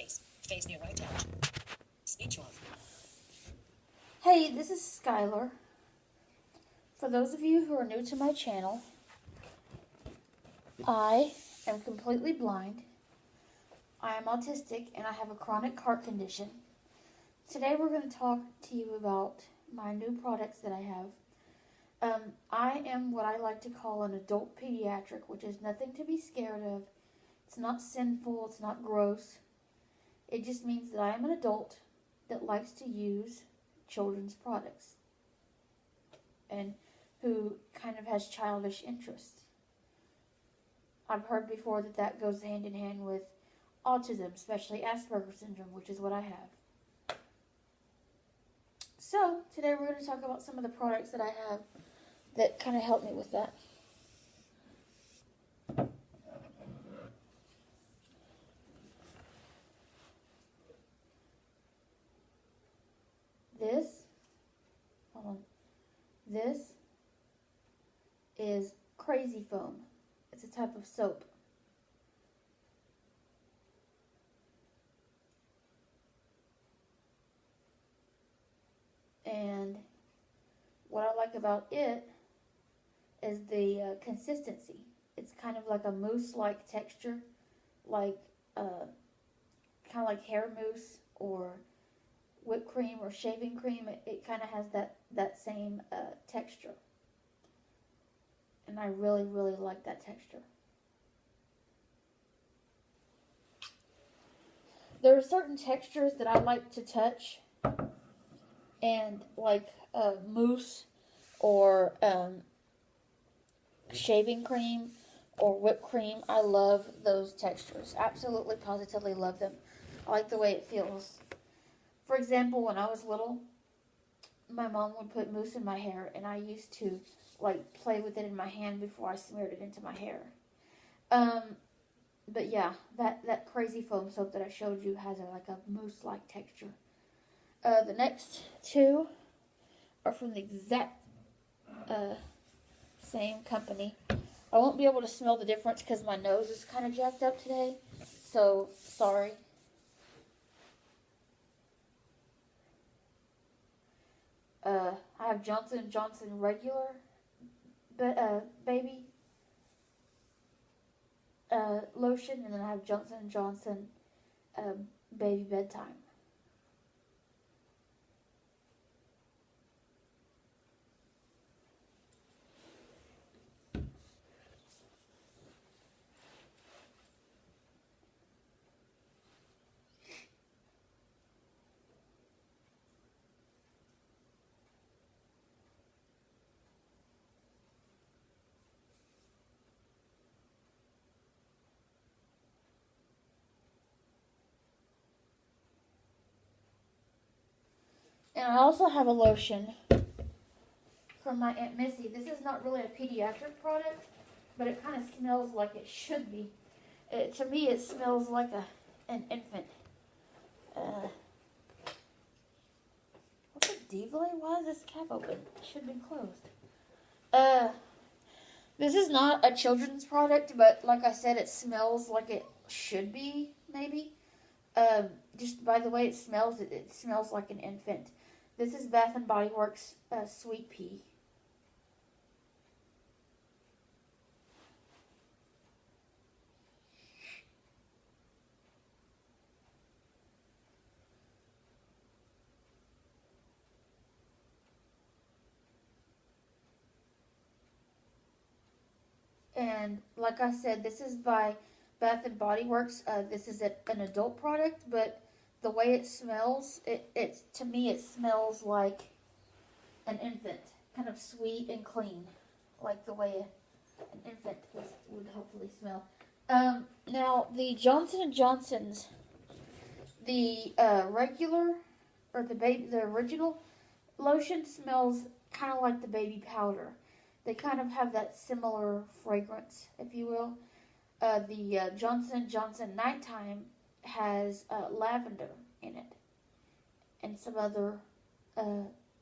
Face. Face near right touch. Speech off. Hey, this is Skylar. For those of you who are new to my channel, I am completely blind. I am autistic and I have a chronic heart condition. Today we're going to talk to you about my new products that I have. I am what I like to call an adult pediatric, which is nothing to be scared of. It's not sinful, it's not gross. It just means that I am an adult that likes to use children's products and who kind of has childish interests. I've heard before that goes hand in hand with autism, especially Asperger's syndrome, which is what I have. So, today we're going to talk about some of the products that I have that kind of help me with that. This is Crazy Foam. It's a type of soap. And what I like about it is the consistency. It's kind of like a mousse-like texture, like kind of like hair mousse or whipped cream or shaving cream. It kind of has that same texture. And I really, really like that texture. There are certain textures that I like to touch, and like mousse or shaving cream or whipped cream. I love those textures. Absolutely, positively love them. I like the way it feels. For example, when I was little, my mom would put mousse in my hair, and I used to like play with it in my hand before I smeared it into my hair. But yeah, that Crazy Foam soap that I showed you has like a mousse-like texture. The next two are from the exact same company. I won't be able to smell the difference because my nose is kind of jacked up today, so sorry. I have Johnson & Johnson regular baby lotion, and then I have Johnson & Johnson baby bedtime. And I also have a lotion from my Aunt Missy. This is not really a pediatric product, but it kind of smells like it should be. To me, it smells like an infant. What's a delay? Why is this cap open? It should be closed. This is not a children's product, but like I said, it smells like it should be, maybe. Just by the way it smells like an infant. This is Bath & Body Works Sweet Pea. And like I said, this is by Bath & Body Works. This is an adult product, but the way it smells, to me it smells like an infant, kind of sweet and clean, like the way an infant would hopefully smell. Now the Johnson & Johnson's, the regular or the original lotion smells kind of like the baby powder. They kind of have that similar fragrance, if you will. The Johnson & Johnson Nighttime has lavender in it and some other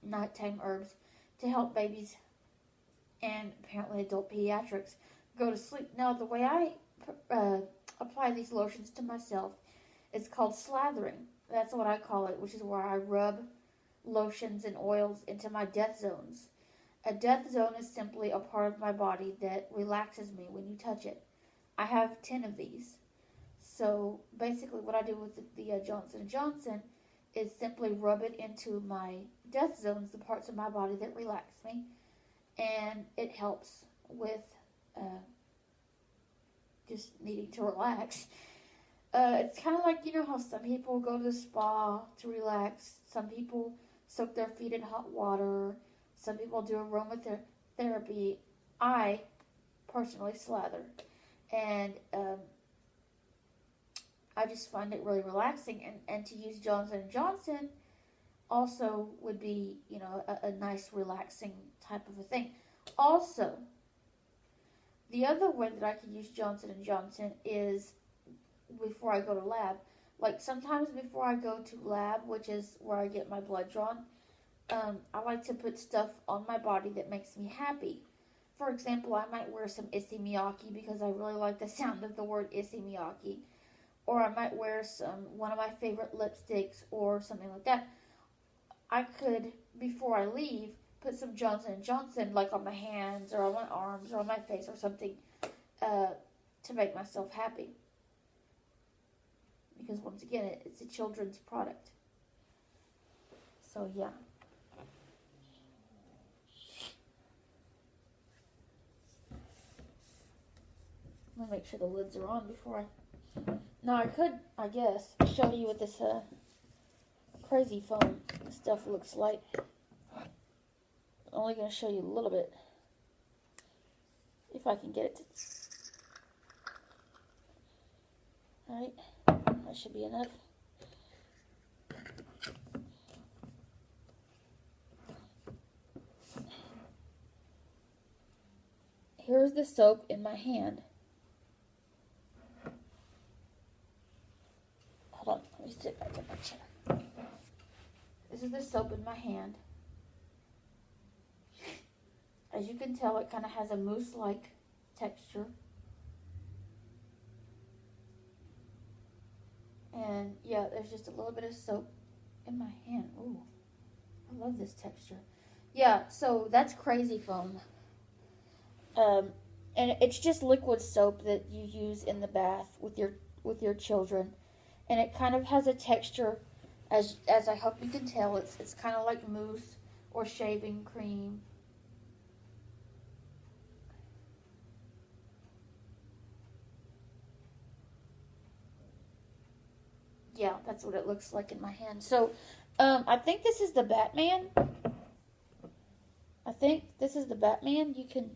nighttime herbs to help babies and apparently adult pediatrics go to sleep. Now, the way I apply these lotions to myself It's called slathering. That's what I call it, which is where I rub lotions and oils into my death zones. A death zone is simply a part of my body that relaxes me when you touch it. I have 10 of these. So basically what I do with the Johnson & Johnson is simply rub it into my death zones, the parts of my body that relax me, and it helps with just needing to relax. It's kind of like, you know how some people go to the spa to relax, some people soak their feet in hot water, some people do aromatherapy. I personally slather, and I just find it really relaxing, and to use Johnson & Johnson also would be, you know, a nice relaxing type of a thing. Also, the other way that I can use Johnson & Johnson is before I go to lab. Like sometimes before I go to lab, which is where I get my blood drawn, I like to put stuff on my body that makes me happy. For example, I might wear some Issey Miyake because I really like the sound of the word Issey Miyake. Or I might wear one of my favorite lipsticks or something like that. I could, before I leave, put some Johnson & Johnson like on my hands or on my arms or on my face or something to make myself happy. Because once again, it's a children's product. So yeah. Let me make sure the lids are on before I... Now I could, I guess, show you what this crazy foam stuff looks like. I'm only going to show you a little bit. If I can get it to... Alright, that should be enough. Here's the soap in my hand. Hold on, let me sit back in my chair. This is the soap in my hand. As you can tell, it kind of has a mousse-like texture. And yeah, there's just a little bit of soap in my hand. Ooh, I love this texture. Yeah, so that's crazy foam. And it's just liquid soap that you use in the bath with your children. And it kind of has a texture, as I hope you can tell, it's kind of like mousse or shaving cream. Yeah, that's what it looks like in my hand. So, I think this is the Batman. You can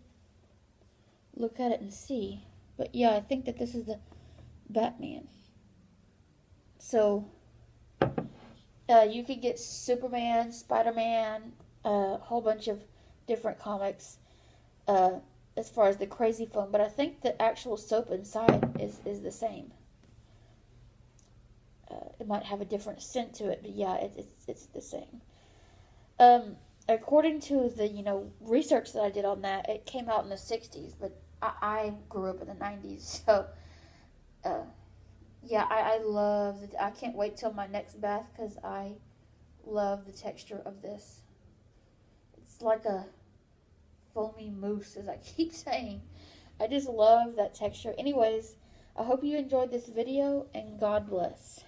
look at it and see. But yeah, I think that this is the Batman. So, you could get Superman, Spider-Man, a whole bunch of different comics as far as the crazy foam. But I think the actual soap inside is the same. It might have a different scent to it, but yeah, it's the same. According to the research that I did on that, it came out in the 60s, but I grew up in the 90s, so yeah, I love it. I can't wait till my next bath because I love the texture of this. It's like a foamy mousse, as I keep saying. I just love that texture. Anyways, I hope you enjoyed this video, and God bless.